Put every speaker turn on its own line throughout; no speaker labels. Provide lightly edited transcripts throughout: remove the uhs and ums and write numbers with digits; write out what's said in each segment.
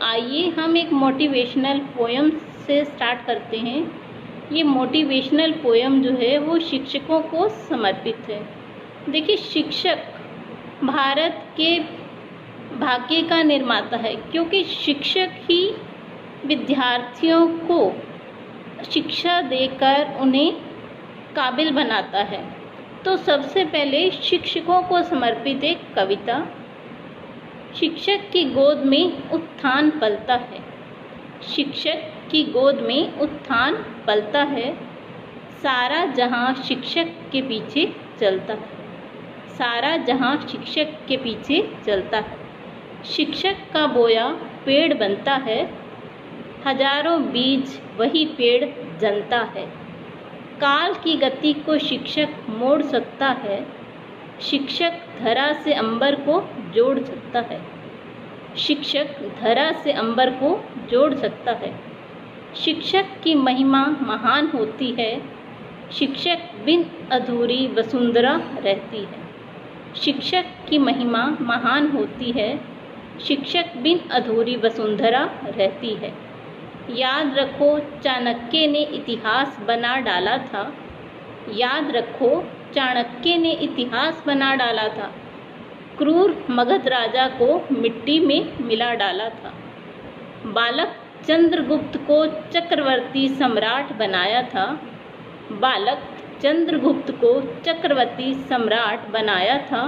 आइए हम एक मोटिवेशनल पोएम से स्टार्ट करते हैं। ये मोटिवेशनल पोएम जो है वो शिक्षकों को समर्पित है। देखिए, शिक्षक भारत के भाग्य का निर्माता है, क्योंकि शिक्षक ही विद्यार्थियों को शिक्षा देकर उन्हें काबिल बनाता है। तो सबसे पहले शिक्षकों को समर्पित एक कविता। शिक्षक की गोद में उत्थान पलता है, शिक्षक की गोद में उत्थान पलता है, सारा जहां शिक्षक के पीछे चलता है, सारा जहां शिक्षक के पीछे चलता है। शिक्षक का बोया पेड़ बनता है, हजारों बीज वही पेड़ जनता है। काल की गति को शिक्षक मोड़ सकता है, शिक्षक धरा से अंबर को जोड़ सकता है, शिक्षक धरा से अंबर को जोड़ सकता है। शिक्षक की महिमा महान होती है, शिक्षक बिन अधूरी वसुंधरा रहती है। शिक्षक की महिमा महान होती है, शिक्षक बिन अधूरी वसुंधरा रहती है। याद रखो चाणक्य ने इतिहास बना डाला था, याद रखो चाणक्य ने इतिहास बना डाला था, क्रूर मगध राजा को मिट्टी में मिला डाला था। बालक चंद्रगुप्त को चक्रवर्ती सम्राट बनाया था, बालक चंद्रगुप्त को चक्रवर्ती सम्राट बनाया था।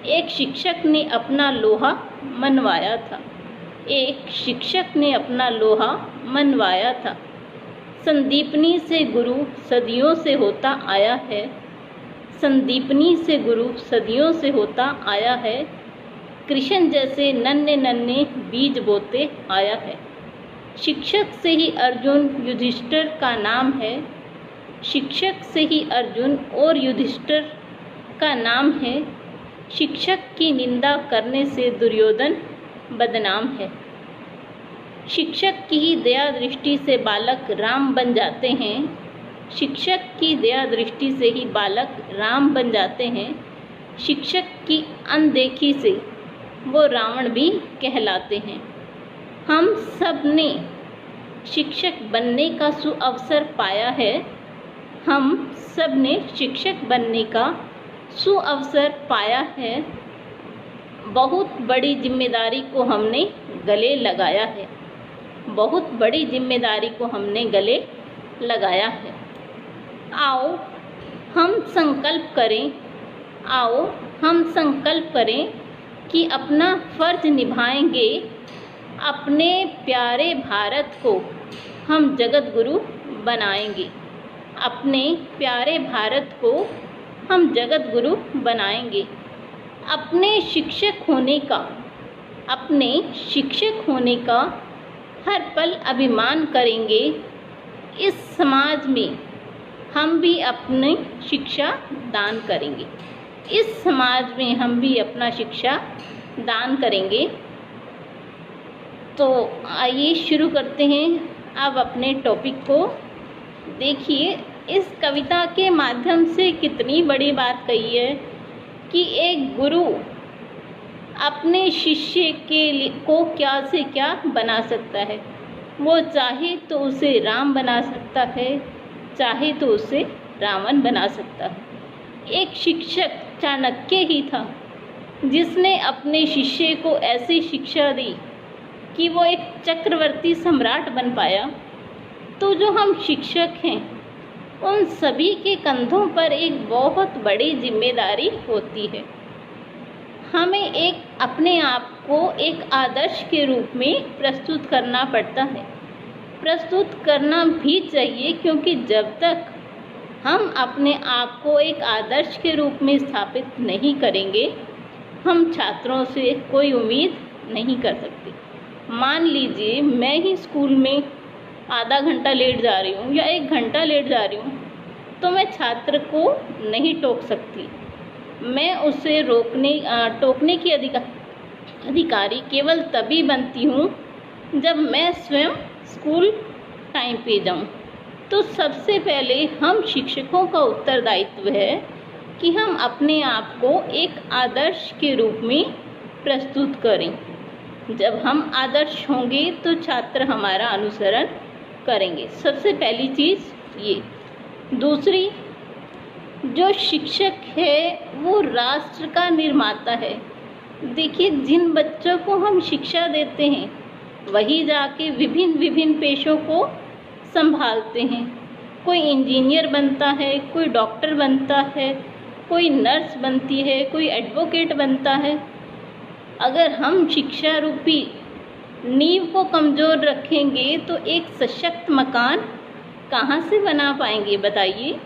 एक शिक्षक ने अपना लोहा मनवाया था, एक शिक्षक ने अपना लोहा मनवाया था। संदीपनी से गुरु सदियों से होता आया है, संदीपनी से गुरु सदियों से होता आया है। कृष्ण जैसे नन्हे नन्हे बीज बोते आया है। शिक्षक से ही अर्जुन युधिष्ठिर का नाम है, शिक्षक से ही अर्जुन और युधिष्ठिर का नाम है। शिक्षक की निंदा करने से दुर्योधन बदनाम है। शिक्षक की ही दया दृष्टि से बालक राम बन जाते हैं, शिक्षक की दया दृष्टि से ही बालक राम बन जाते हैं। शिक्षक की अनदेखी से वो रावण भी कहलाते हैं। हम सब ने शिक्षक बनने का सुअवसर पाया है, हम सब ने शिक्षक बनने का सुअवसर पाया है। बहुत बड़ी जिम्मेदारी को हमने गले लगाया है, बहुत बड़ी जिम्मेदारी को हमने गले लगाया है। आओ हम संकल्प करें, आओ हम संकल्प करें कि अपना फर्ज निभाएंगे, अपने प्यारे भारत को हम जगत गुरु बनाएंगे, अपने प्यारे भारत को हम जगत गुरु बनाएंगे। अपने शिक्षक होने का, अपने शिक्षक होने का हर पल अभिमान करेंगे। इस समाज में हम भी अपनी शिक्षा दान करेंगे, इस समाज में हम भी अपना शिक्षा दान करेंगे। तो आइए शुरू करते हैं अब अपने टॉपिक को। देखिए, इस कविता के माध्यम से कितनी बड़ी बात कही है कि एक गुरु अपने शिष्य को क्या से क्या बना सकता है। वो चाहे तो उसे राम बना सकता है, चाहे तो उसे रावण बना सकता है। एक शिक्षक चाणक्य ही था जिसने अपने शिष्य को ऐसी शिक्षा दी कि वो एक चक्रवर्ती सम्राट बन पाया। तो जो हम शिक्षक हैं, उन सभी के कंधों पर एक बहुत बड़ी जिम्मेदारी होती है। हमें एक अपने आप को एक आदर्श के रूप में प्रस्तुत करना पड़ता है, प्रस्तुत करना भी चाहिए, क्योंकि जब तक हम अपने आप को एक आदर्श के रूप में स्थापित नहीं करेंगे, हम छात्रों से कोई उम्मीद नहीं कर सकते। मान लीजिए मैं ही स्कूल में आधा घंटा लेट जा रही हूँ या 1 घंटा लेट जा रही हूँ, तो मैं छात्र को नहीं टोक सकती। मैं उसे टोकने की अधिकारी केवल तभी बनती हूँ जब मैं स्वयं स्कूल टाइम पे जाऊँ। तो सबसे पहले हम शिक्षकों का उत्तरदायित्व है कि हम अपने आप को एक आदर्श के रूप में प्रस्तुत करें। जब हम आदर्श होंगे तो छात्र हमारा अनुसरण करेंगे। सबसे पहली चीज़ ये। दूसरी, जो शिक्षक है वो राष्ट्र का निर्माता है। देखिए, जिन बच्चों को हम शिक्षा देते हैं वही जाके विभिन्न पेशों को संभालते हैं। कोई इंजीनियर बनता है, कोई डॉक्टर बनता है, कोई नर्स बनती है, कोई एडवोकेट बनता है। अगर हम शिक्षा रूपी नींव को कमज़ोर रखेंगे तो एक सशक्त मकान कहाँ से बना पाएंगे, बताइए।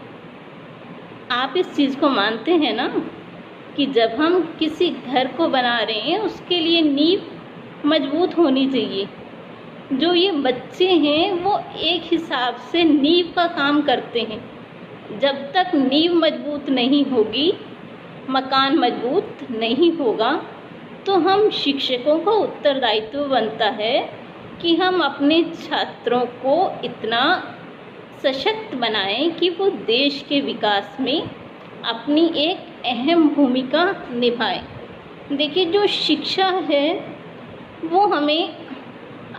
आप इस चीज़ को मानते हैं ना कि जब हम किसी घर को बना रहे हैं उसके लिए नींव मजबूत होनी चाहिए। जो ये बच्चे हैं वो एक हिसाब से नींव का काम करते हैं। जब तक नींव मजबूत नहीं होगी, मकान मजबूत नहीं होगा, तो हम शिक्षकों का उत्तरदायित्व बनता है कि हम अपने छात्रों को इतना सशक्त बनाएं कि वो देश के विकास में अपनी एक अहम भूमिका निभाएं। देखिए, जो शिक्षा है वो हमें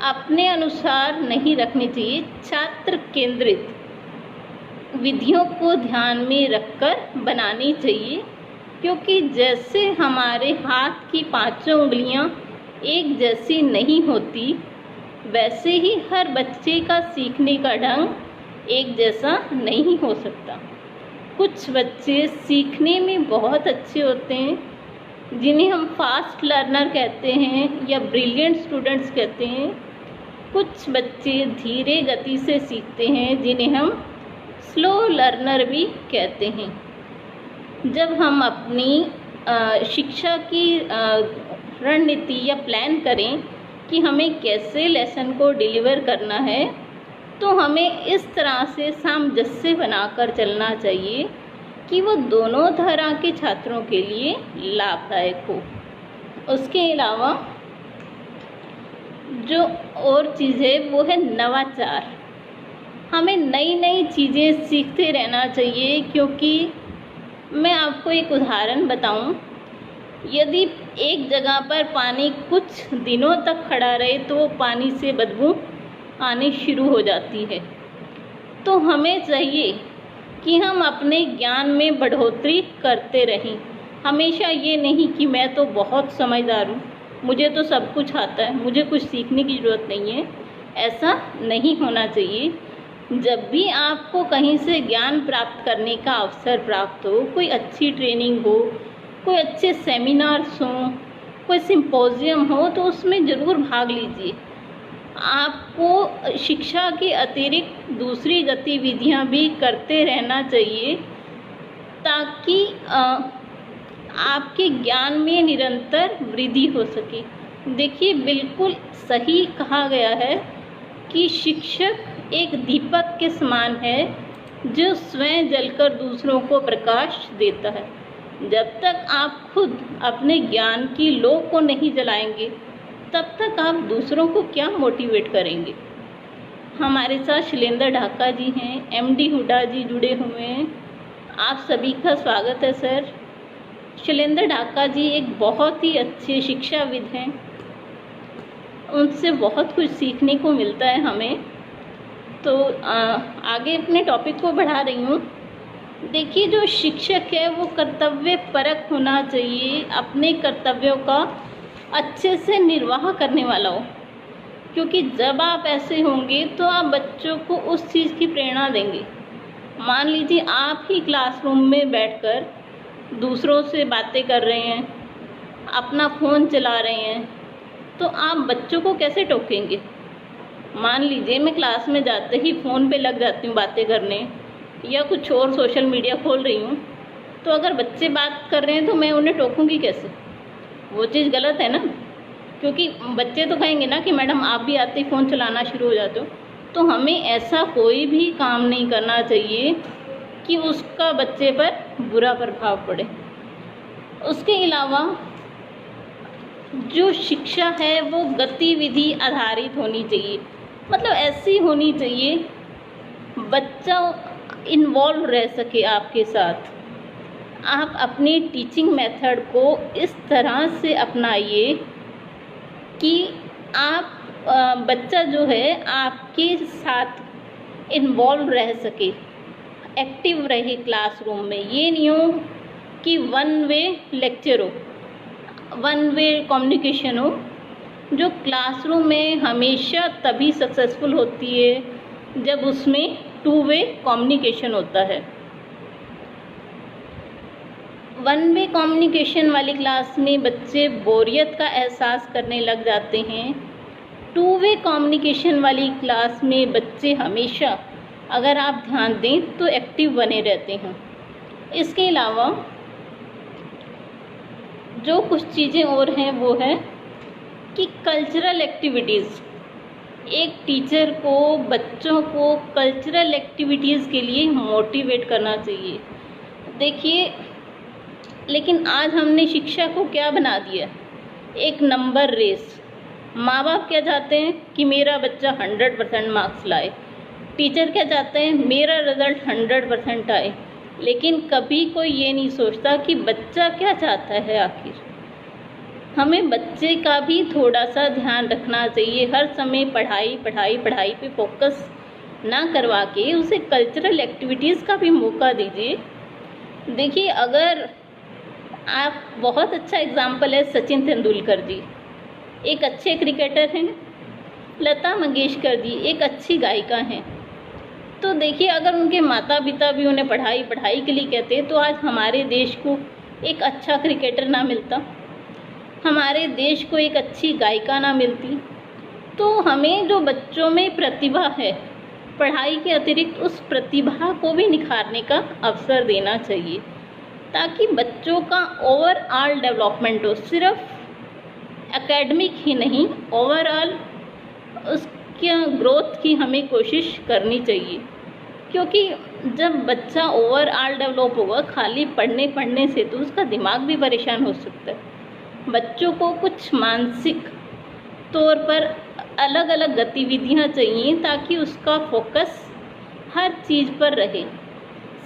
अपने अनुसार नहीं रखनी चाहिए। छात्र केंद्रित विधियों को ध्यान में रखकर बनानी चाहिए, क्योंकि जैसे हमारे हाथ की पांचों उंगलियां एक जैसी नहीं होती, वैसे ही हर बच्चे का सीखने का ढंग एक जैसा नहीं हो सकता। कुछ बच्चे सीखने में बहुत अच्छे होते हैं, जिन्हें हम फास्ट लर्नर कहते हैं या ब्रिलियंट स्टूडेंट्स कहते हैं। कुछ बच्चे धीरे गति से सीखते हैं, जिन्हें हम स्लो लर्नर भी कहते हैं। जब हम अपनी शिक्षा की रणनीति या प्लान करें कि हमें कैसे लेसन को डिलीवर करना है, तो हमें इस तरह से सामंजस्य बनाकर चलना चाहिए कि वो दोनों तरह के छात्रों के लिए लाभदायक हो। उसके अलावा जो और चीज़ है वो है नवाचार। हमें नई नई चीज़ें सीखते रहना चाहिए, क्योंकि मैं आपको एक उदाहरण बताऊं, यदि एक जगह पर पानी कुछ दिनों तक खड़ा रहे तो वो पानी से बदबू आनी शुरू हो जाती है। तो हमें चाहिए कि हम अपने ज्ञान में बढ़ोतरी करते रहें। हमेशा ये नहीं कि मैं तो बहुत समझदार हूँ, मुझे तो सब कुछ आता है, मुझे कुछ सीखने की ज़रूरत नहीं है। ऐसा नहीं होना चाहिए। जब भी आपको कहीं से ज्ञान प्राप्त करने का अवसर प्राप्त हो, कोई अच्छी ट्रेनिंग हो, कोई अच्छे सेमिनार्स हों, कोई सिंपोजियम हो, तो उसमें ज़रूर भाग लीजिए। आपको शिक्षा के अतिरिक्त दूसरी गतिविधियां भी करते रहना चाहिए, ताकि आपके ज्ञान में निरंतर वृद्धि हो सके। देखिए, बिल्कुल सही कहा गया है कि शिक्षक एक दीपक के समान है जो स्वयं जलकर दूसरों को प्रकाश देता है। जब तक आप खुद अपने ज्ञान की लौ को नहीं जलाएंगे, तब तक आप दूसरों को क्या मोटिवेट करेंगे। हमारे साथ शैलेंद्र ढाका जी हैं, एमडी हुडा जी जुड़े हुए हैं। आप सभी का स्वागत है सर। शैलेंद्र ढाका जी एक बहुत ही अच्छे शिक्षाविद हैं, उनसे बहुत कुछ सीखने को मिलता है हमें। तो आगे अपने टॉपिक को बढ़ा रही हूँ। देखिए, जो शिक्षक है वो कर्तव्य परक होना चाहिए, अपने कर्तव्यों का अच्छे से निर्वाह करने वाला हो, क्योंकि जब आप ऐसे होंगे तो आप बच्चों को उस चीज़ की प्रेरणा देंगे। मान लीजिए आप ही क्लासरूम में बैठकर दूसरों से बातें कर रहे हैं, अपना फ़ोन चला रहे हैं, तो आप बच्चों को कैसे टोकेंगे। मान लीजिए मैं क्लास में जाते ही फ़ोन पे लग जाती हूँ बातें करने, या कुछ और सोशल मीडिया खोल रही हूँ, तो अगर बच्चे बात कर रहे हैं तो मैं उन्हें टोकूंगी कैसे। वो चीज़ गलत है ना, क्योंकि बच्चे तो कहेंगे ना कि मैडम आप भी आते ही फ़ोन चलाना शुरू हो जाते हो। तो हमें ऐसा कोई भी काम नहीं करना चाहिए कि उसका बच्चे पर बुरा प्रभाव पड़े। उसके अलावा जो शिक्षा है वो गतिविधि आधारित होनी चाहिए, मतलब ऐसी होनी चाहिए बच्चा इन्वॉल्व रह सके आपके साथ। आप अपनी टीचिंग मेथड को इस तरह से अपनाइए कि आप बच्चा जो है आपके साथ इन्वॉल्व रह सके, एक्टिव रहे क्लासरूम में। ये नहीं हो कि वन वे लेक्चर हो, वन वे कम्युनिकेशन हो। जो क्लासरूम में हमेशा तभी सक्सेसफुल होती है जब उसमें टू वे कम्युनिकेशन होता है। वन वे कम्युनिकेशन वाली क्लास में बच्चे बोरियत का एहसास करने लग जाते हैं। टू वे कम्युनिकेशन वाली क्लास में बच्चे हमेशा, अगर आप ध्यान दें तो, एक्टिव बने रहते हैं। इसके अलावा जो कुछ चीज़ें और हैं वो है कि कल्चरल एक्टिविटीज़, एक टीचर को बच्चों को कल्चरल एक्टिविटीज़ के लिए मोटिवेट करना चाहिए। देखिए, लेकिन आज हमने शिक्षा को क्या बना दिया, एक नंबर रेस। माँ बाप क्या चाहते हैं कि मेरा बच्चा 100% मार्क्स लाए, टीचर क्या चाहते हैं मेरा रिज़ल्ट 100% आए। लेकिन कभी कोई ये नहीं सोचता कि बच्चा क्या चाहता है आखिर। हमें बच्चे का भी थोड़ा सा ध्यान रखना चाहिए। हर समय पढ़ाई पढ़ाई पढ़ाई पे फोकस ना करवा के उसे कल्चरल एक्टिविटीज़ का भी मौका दीजिए। देखिए, अगर आप, बहुत अच्छा एग्जाम्पल है सचिन तेंदुलकर जी, एक अच्छे क्रिकेटर हैं। लता मंगेशकर जी एक अच्छी गायिका हैं। तो देखिए, अगर उनके माता पिता भी उन्हें पढ़ाई पढ़ाई के लिए कहते तो आज हमारे देश को एक अच्छा क्रिकेटर ना मिलता, हमारे देश को एक अच्छी गायिका ना मिलती। तो हमें जो बच्चों में प्रतिभा है, पढ़ाई के अतिरिक्त उस प्रतिभा को भी निखारने का अवसर देना चाहिए, ताकि बच्चों का ओवरऑल डेवलपमेंट हो। सिर्फ एकेडमिक ही नहीं, ओवरऑल उसके ग्रोथ की हमें कोशिश करनी चाहिए। क्योंकि जब बच्चा ओवरऑल डेवलप होगा खाली पढ़ने पढ़ने से, तो उसका दिमाग भी परेशान हो सकता है। बच्चों को कुछ मानसिक तौर पर अलग अलग गतिविधियां चाहिए ताकि उसका फोकस हर चीज़ पर रहे।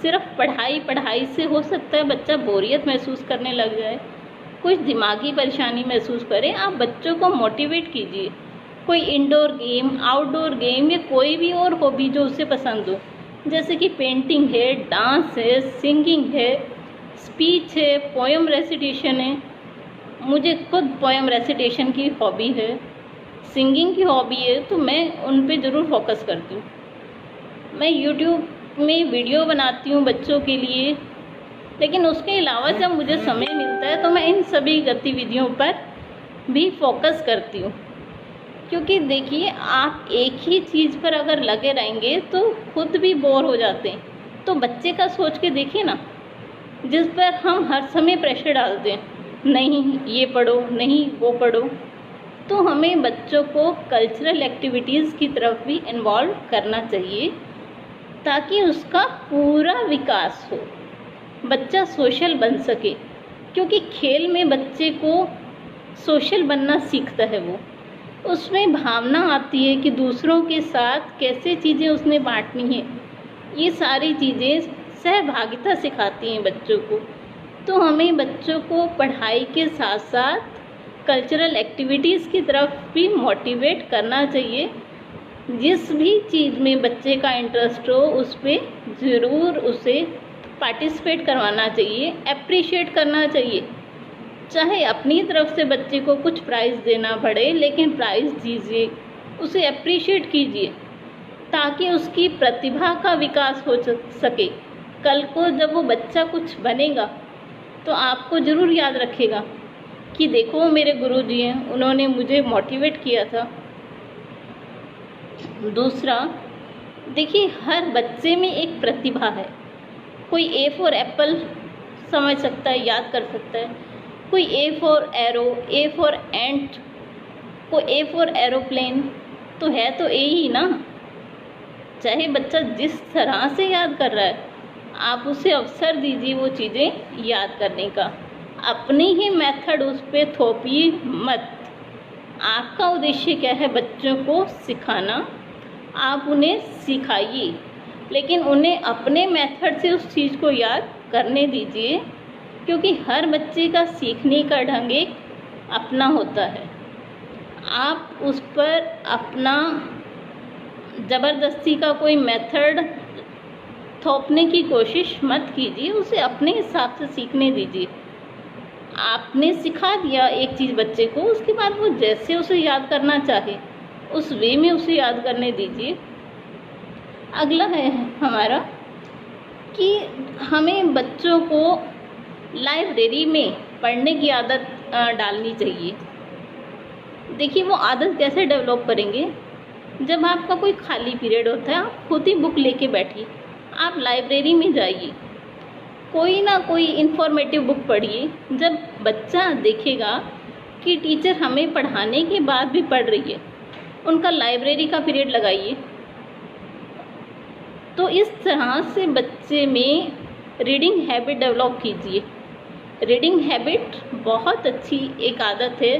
सिर्फ पढ़ाई पढ़ाई से हो सकता है बच्चा बोरियत महसूस करने लग जाए, कुछ दिमागी परेशानी महसूस करे। आप बच्चों को मोटिवेट कीजिए, कोई इंडोर गेम, आउटडोर गेम या कोई भी और हॉबी जो उसे पसंद हो, जैसे कि पेंटिंग है, डांस है, सिंगिंग है, स्पीच है, पोएम रेसिटेशन है। मुझे खुद पोएम रेसिटेशन की हॉबी है, सिंगिंग की हॉबी है, तो मैं उन पे ज़रूर फोकस करती हूँ। मैं यूट्यूब में वीडियो बनाती हूँ बच्चों के लिए, लेकिन उसके अलावा जब मुझे समय मिलता है तो मैं इन सभी गतिविधियों पर भी फोकस करती हूँ। क्योंकि देखिए, आप एक ही चीज़ पर अगर लगे रहेंगे तो खुद भी बोर हो जाते हैं। तो बच्चे का सोच के देखिए ना, जिस पर हम हर समय प्रेशर डालते हैं, नहीं ये पढ़ो, नहीं वो पढ़ो। तो हमें बच्चों को कल्चरल एक्टिविटीज़ की तरफ भी इन्वॉल्व करना चाहिए ताकि उसका पूरा विकास हो, बच्चा सोशल बन सके। क्योंकि खेल में बच्चे को सोशल बनना सीखता है, वो उसमें भावना आती है कि दूसरों के साथ कैसे चीज़ें उसने बांटनी है। ये सारी चीज़ें सहभागिता सिखाती हैं बच्चों को। तो हमें बच्चों को पढ़ाई के साथ साथ कल्चरल एक्टिविटीज़ की तरफ भी मोटिवेट करना चाहिए। जिस भी चीज़ में बच्चे का इंटरेस्ट हो उस पर ज़रूर उसे पार्टिसिपेट करवाना चाहिए, अप्रिशिएट करना चाहिए। चाहे अपनी तरफ से बच्चे को कुछ प्राइज़ देना पड़े, लेकिन प्राइज़ दीजिए, उसे अप्रिशिएट कीजिए ताकि उसकी प्रतिभा का विकास हो सके। कल को जब वो बच्चा कुछ बनेगा तो आपको ज़रूर याद रखेगा कि देखो मेरे गुरुजी हैं, उन्होंने मुझे मोटिवेट किया था। दूसरा, देखिए, हर बच्चे में एक प्रतिभा है। कोई ए फॉर एप्पल समझ सकता है, याद कर सकता है, कोई A for arrow, A for ant, कोई ए फॉर एरोप्लेन, तो है तो ए ही ना। चाहे बच्चा जिस तरह से याद कर रहा है, आप उसे अवसर दीजिए वो चीज़ें याद करने का। अपनी ही मेथड उस पर थोपिए मत। आपका उद्देश्य क्या है? बच्चों को सिखाना। आप उन्हें सिखाइए, लेकिन उन्हें अपने मेथड से उस चीज़ को याद करने दीजिए, क्योंकि हर बच्चे का सीखने का ढंग एक अपना होता है। आप उस पर अपना ज़बरदस्ती का कोई मेथड थोपने की कोशिश मत कीजिए, उसे अपने हिसाब से सीखने दीजिए। आपने सिखा दिया एक चीज़ बच्चे को, उसके बाद वो जैसे उसे याद करना चाहे उस वे में उसे याद करने दीजिए। अगला है हमारा कि हमें बच्चों को लाइब्रेरी में पढ़ने की आदत डालनी चाहिए। देखिए, वो आदत कैसे डेवलप करेंगे? जब आपका कोई खाली पीरियड होता है, आप खुद ही बुक लेके बैठिए, आप लाइब्रेरी में जाइए, कोई ना कोई इन्फॉर्मेटिव बुक पढ़िए। जब बच्चा देखेगा कि टीचर हमें पढ़ाने के बाद भी पढ़ रही है, उनका लाइब्रेरी का पीरियड लगाइए। तो इस तरह से बच्चे में रीडिंग हैबिट डेवलप कीजिए। रीडिंग हैबिट बहुत अच्छी एक आदत है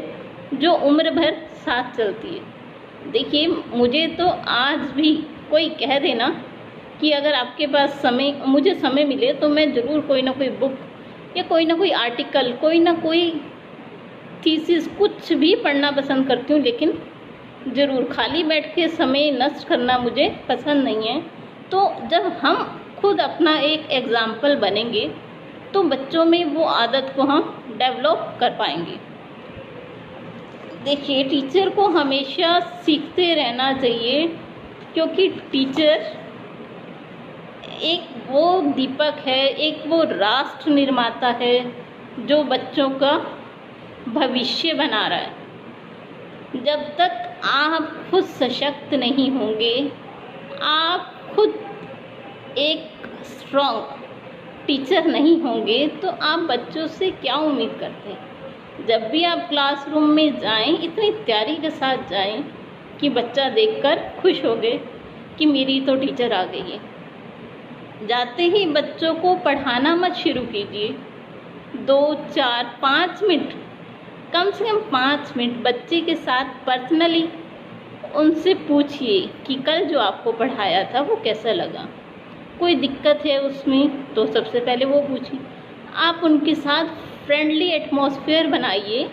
जो उम्र भर साथ चलती है। देखिए, मुझे तो आज भी कोई कह देना कि अगर आपके पास मुझे समय मिले तो मैं ज़रूर कोई ना कोई बुक या कोई ना कोई आर्टिकल, कोई ना कोई थीसिस, कुछ भी पढ़ना पसंद करती हूँ, लेकिन ज़रूर खाली बैठ के समय नष्ट करना मुझे पसंद नहीं है। तो जब हम खुद अपना एक एग्ज़ाम्पल बनेंगे तो बच्चों में वो आदत को हम डेवलप कर पाएंगे। देखिए, टीचर को हमेशा सीखते रहना चाहिए, क्योंकि टीचर एक वो दीपक है, एक वो राष्ट्र निर्माता है जो बच्चों का भविष्य बना रहा है। जब तक आप खुद सशक्त नहीं होंगे, आप खुद एक स्ट्रॉन्ग टीचर नहीं होंगे, तो आप बच्चों से क्या उम्मीद करते हैं? जब भी आप क्लासरूम में जाएं, इतनी तैयारी के साथ जाएं कि बच्चा देखकर खुश हो गए कि मेरी तो टीचर आ गई है। जाते ही बच्चों को पढ़ाना मत शुरू कीजिए। 2, 4, 5 मिनट, कम से कम 5 मिनट बच्चे के साथ पर्सनली उनसे पूछिए कि कल जो आपको पढ़ाया था वो कैसा लगा। कोई दिक्कत है उसमें तो सबसे पहले वो पूछिए। आप उनके साथ फ्रेंडली एटमॉस्फेयर बनाइए,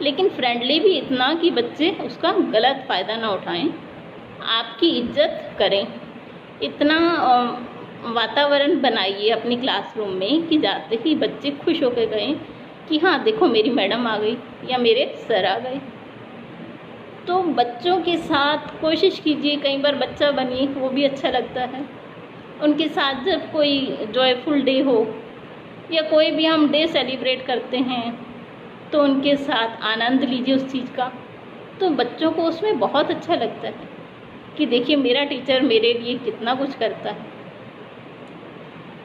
लेकिन फ्रेंडली भी इतना कि बच्चे उसका गलत फ़ायदा ना उठाएं, आपकी इज्जत करें। इतना वातावरण बनाइए अपनी क्लासरूम में कि जाते ही बच्चे खुश होकर गए कि हाँ देखो मेरी मैडम आ गई या मेरे सर आ गए। तो बच्चों के साथ कोशिश कीजिए, कई बार बच्चा बनिए, वो भी अच्छा लगता है। उनके साथ जब कोई जॉयफुल डे हो या कोई भी हम डे सेलिब्रेट करते हैं तो उनके साथ आनंद लीजिए उस चीज़ का। तो बच्चों को उसमें बहुत अच्छा लगता है कि देखिए मेरा टीचर मेरे लिए कितना कुछ करता है।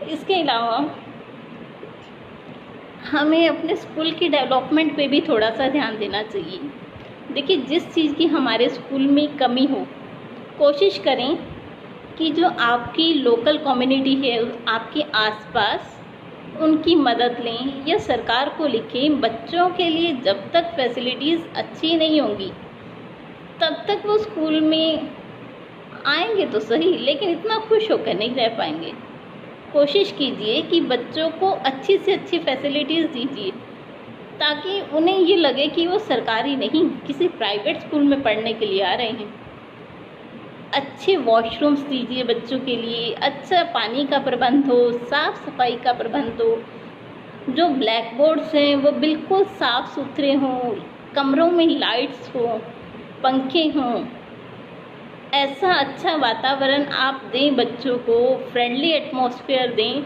इसके अलावा हमें अपने स्कूल की डेवलपमेंट पे भी थोड़ा सा ध्यान देना चाहिए। देखिए, जिस चीज़ की हमारे स्कूल में कमी हो, कोशिश करें कि जो आपकी लोकल कम्युनिटी है आपके आसपास, उनकी मदद लें या सरकार को लिखें। बच्चों के लिए जब तक फैसिलिटीज़ अच्छी नहीं होंगी तब तक वो स्कूल में आएंगे तो सही, लेकिन इतना खुश होकर नहीं रह पाएंगे। कोशिश कीजिए कि बच्चों को अच्छी से अच्छी फैसिलिटीज़ दीजिए ताकि उन्हें ये लगे कि वो सरकारी नहीं किसी प्राइवेट स्कूल में पढ़ने के लिए आ रहे हैं। अच्छे वॉशरूम्स दीजिए बच्चों के लिए, अच्छा पानी का प्रबंध हो, साफ़ सफाई का प्रबंध हो, जो ब्लैक बोर्ड्स हैं वो बिल्कुल साफ़ सुथरे हों, कमरों में लाइट्स हों, पंखे हों। ऐसा अच्छा वातावरण आप दें बच्चों को, फ्रेंडली एटमॉस्फेयर दें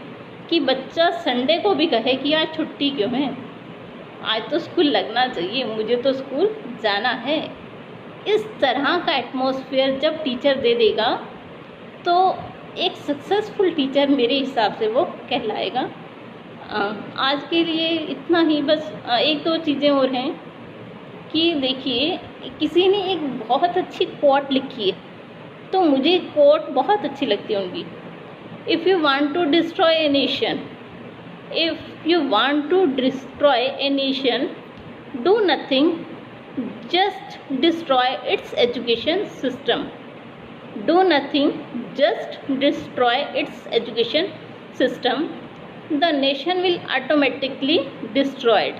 कि बच्चा संडे को भी कहे कि आज छुट्टी क्यों है, आज तो स्कूल लगना चाहिए, मुझे तो स्कूल जाना है। इस तरह का एटमॉस्फेयर जब टीचर दे देगा तो एक सक्सेसफुल टीचर मेरे हिसाब से वो कहलाएगा। आज के लिए इतना ही, बस 1-2 चीज़ें और हैं कि देखिए, किसी ने एक बहुत अच्छी कोट लिखी है तो मुझे कोट बहुत अच्छी लगती है उनकी। If you want to destroy a nation, if you want to destroy a nation, do nothing, just destroy its education system. Do nothing, just destroy its education system. The nation will automatically destroyed.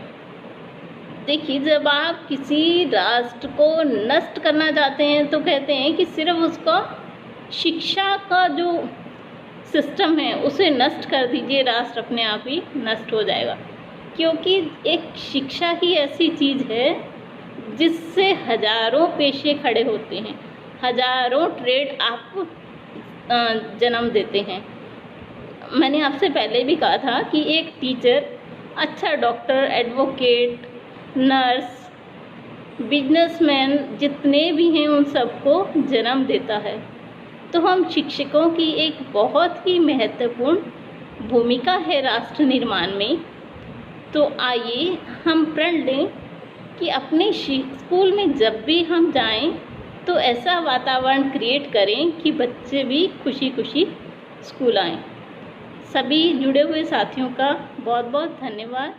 देखिए, जब आप किसी राष्ट्र को नष्ट करना चाहते हैं तो कहते हैं कि सिर्फ उसका शिक्षा का जो सिस्टम है उसे नष्ट कर दीजिए, राष्ट्र अपने आप ही नष्ट हो जाएगा। क्योंकि एक शिक्षा ही ऐसी चीज़ है जिससे हजारों पेशे खड़े होते हैं, हजारों ट्रेड आपको जन्म देते हैं। मैंने आपसे पहले भी कहा था कि एक टीचर अच्छा डॉक्टर, एडवोकेट, नर्स, बिजनेसमैन जितने भी हैं उन सबको जन्म देता है। तो हम शिक्षकों की एक बहुत ही महत्वपूर्ण भूमिका है राष्ट्र निर्माण में। तो आइए हम प्रण लें कि अपने स्कूल में जब भी हम जाएं तो ऐसा वातावरण क्रिएट करें कि बच्चे भी खुशी खुशी स्कूल आएं। सभी जुड़े हुए साथियों का बहुत बहुत धन्यवाद।